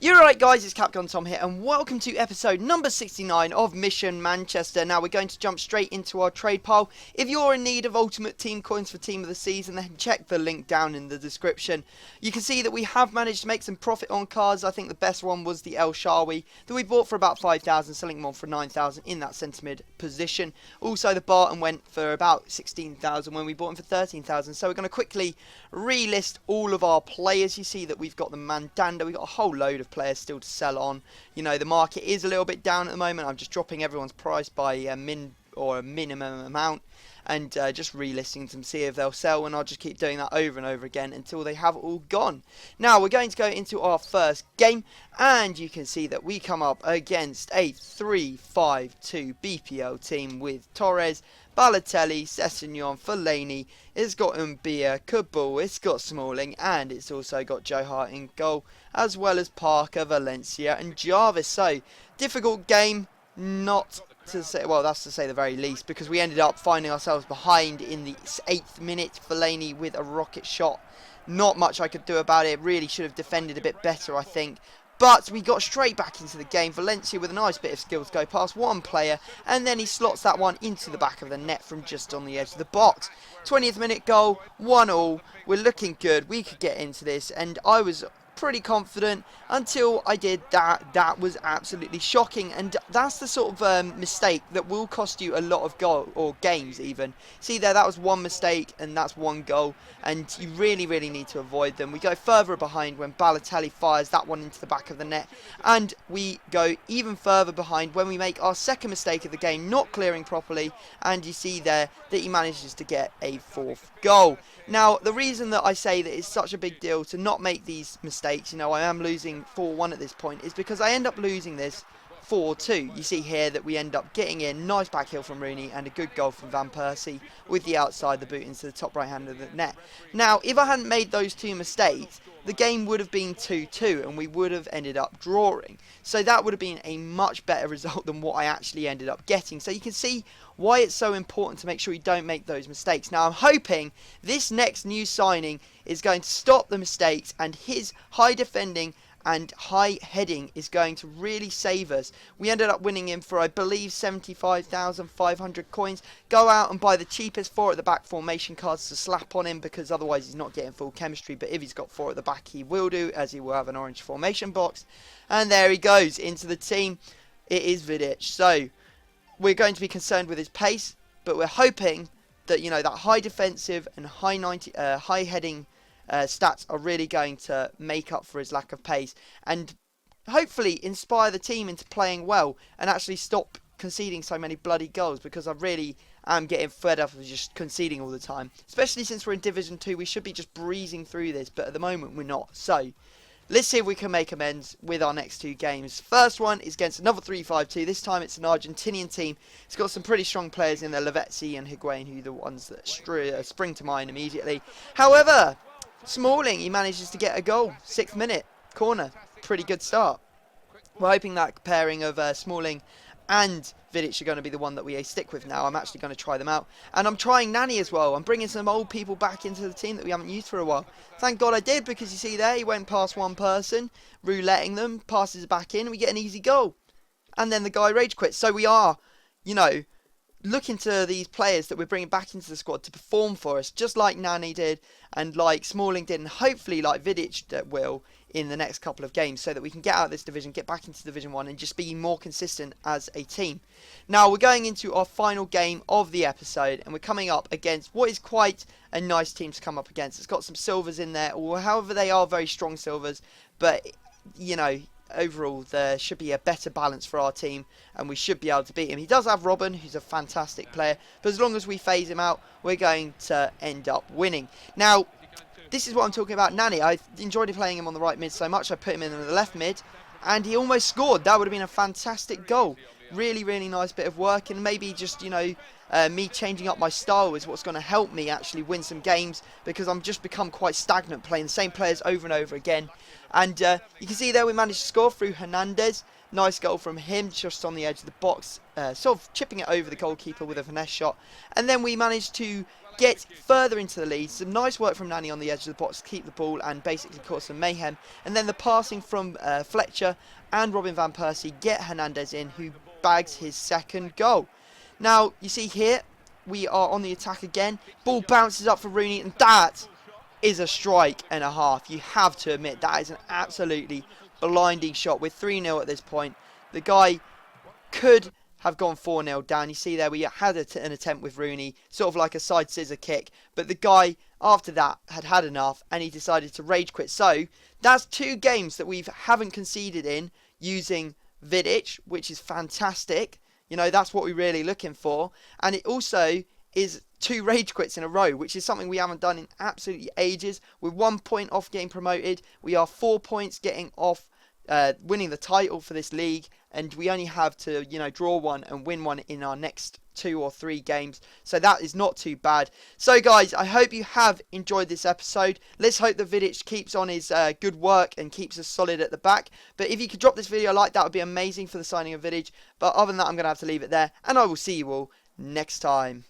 You're right, guys, it's Capcom Tom here, and welcome to episode number 69 of Mission Manchester. Now, we're going to jump straight into our trade pile. If you're in need of Ultimate Team coins for Team of the Season, then check the link down in the description. You can see that we have managed to make some profit on cards. I think the best one was the El Shawi that we bought for about 5,000, selling them on for 9,000 in that centre mid position. Also, the Barton went for about 16,000 when we bought him for 13,000. So we're going to quickly relist all of our players. You see that we've got the Mandanda, we've got a whole load of players still to sell on. You know, the market is a little bit down at the moment. I'm just dropping everyone's price by a minimum amount and just relisting them to see if they'll sell, and I'll just keep doing that over and over again until they have all gone. Now we're going to go into our first game, and you can see that we come up against a 3-5-2 BPL team with Torres, Balotelli, Sessegnon, Fellaini. It's got Mbia, Kabul, it's got Smalling, and it's also got Joe Hart in goal, as well as Parker, Valencia and Jarvis. So, difficult game, not to say, well, that's to say the very least, because we ended up finding ourselves behind in the 8th minute. Fellaini with a rocket shot. Not much I could do about it. Really should have defended a bit better, I think. But we got straight back into the game. Valencia with a nice bit of skill to go past one player, and then he slots that one into the back of the net from just on the edge of the box. 20th minute goal, 1-1. We're looking good. We could get into this, and I was pretty confident until I did that. That was absolutely shocking, and that's the sort of mistake that will cost you a lot of goal or games even. See there, that was one mistake and that's one goal, and you really need to avoid them. We go further behind when Balotelli fires that one into the back of the net, and we go even further behind when we make our second mistake of the game, not clearing properly, and you see there that he manages to get a 4th goal. Now, the reason that I say that it's such a big deal to not make these mistakes, you know, I am losing 4-1 at this point, is because I end up losing this 4-2. You see here that we end up getting in, nice back heel from Rooney and a good goal from Van Persie with the outside the boot into the top right hand of the net. Now, if I hadn't made those two mistakes, the game would have been 2-2 and we would have ended up drawing. So that would have been a much better result than what I actually ended up getting. So you can see why it's so important to make sure you don't make those mistakes. Now I'm hoping this next new signing is going to stop the mistakes, and his high defending and high heading is going to really save us. We ended up winning him for, I believe, 75,500 coins. Go out and buy the cheapest 4 at the back formation cards to slap on him, because otherwise he's not getting full chemistry. But if he's got 4 at the back, he will do, as he will have an orange formation box. And there he goes into the team. It is Vidic. So we're going to be concerned with his pace, but we're hoping that, you know, that high defensive and high heading stats are really going to make up for his lack of pace, and hopefully inspire the team into playing well and actually stop conceding so many bloody goals, because I really am getting fed up of just conceding all the time, especially since we're in Division 2. We should be just breezing through this, but at the moment we're not. So let's see if we can make amends with our next 2 games. First one is against another 3-5-2. This time it's an Argentinian team. It's got some pretty strong players in there, Lavezzi and Higuain, who are the ones that spring to mind immediately. However, Smalling, he manages to get a goal. 6th minute, corner. Pretty good start. We're hoping that pairing of Smalling and Vidic are going to be the one that we stick with now. I'm actually going to try them out. And I'm trying Nani as well. I'm bringing some old people back into the team that we haven't used for a while. Thank God I did, because you see there, he went past one person, rouletting them, passes it back in, and we get an easy goal. And then the guy rage quits. So we are, you know, looking to these players that we're bringing back into the squad to perform for us, just like Nani did and like Smalling did, and hopefully like Vidic will in the next couple of games, so that we can get out of this division, get back into Division 1 and just be more consistent as a team. Now we're going into our final game of the episode, and we're coming up against what is quite a nice team to come up against. It's got some silvers in there, or however they are very strong silvers, but you know, overall there should be a better balance for our team and we should be able to beat him. He does have Robin, who's a fantastic player, but as long as we phase him out, we're going to end up winning. Now this is what I'm talking about. Nani, I enjoyed playing him on the right mid so much, I put him in the left mid and he almost scored. That would have been a fantastic goal. Really nice bit of work, and maybe just, you know, me changing up my style is what's going to help me actually win some games, because I'm just become quite stagnant playing the same players over and over again. And you can see there we managed to score through Hernandez. Nice goal from him, just on the edge of the box, sort of chipping it over the goalkeeper with a finesse shot. And then we managed to get further into the lead. Some nice work from Nani on the edge of the box to keep the ball and basically cause some mayhem. And then the passing from Fletcher and Robin van Persie get Hernandez in, who bags his second goal. Now, you see here, we are on the attack again. Ball bounces up for Rooney, and that is a strike and a half. You have to admit, that is an absolutely blinding shot. We're 3-0 at this point. The guy could have gone 4-0 down. You see there, we had an attempt with Rooney, sort of like a side scissor kick, but the guy after that had enough and he decided to rage quit. So that's 2 games that we haven't conceded in using Vidic, which is fantastic. You know, that's what we're really looking for. And it also is 2 rage quits in a row, which is something we haven't done in absolutely ages. We're 1 point off getting promoted. We are 4 points getting off winning the title for this league, and we only have to, you know, draw 1 and win 1 in our next 2 or 3 games. So that is not too bad. So guys, I hope you have enjoyed this episode. Let's hope that Vidic keeps on his good work and keeps us solid at the back. But if you could drop this video a like, that would be amazing for the signing of Vidic. But other than that, I'm going to have to leave it there, and I will see you all next time.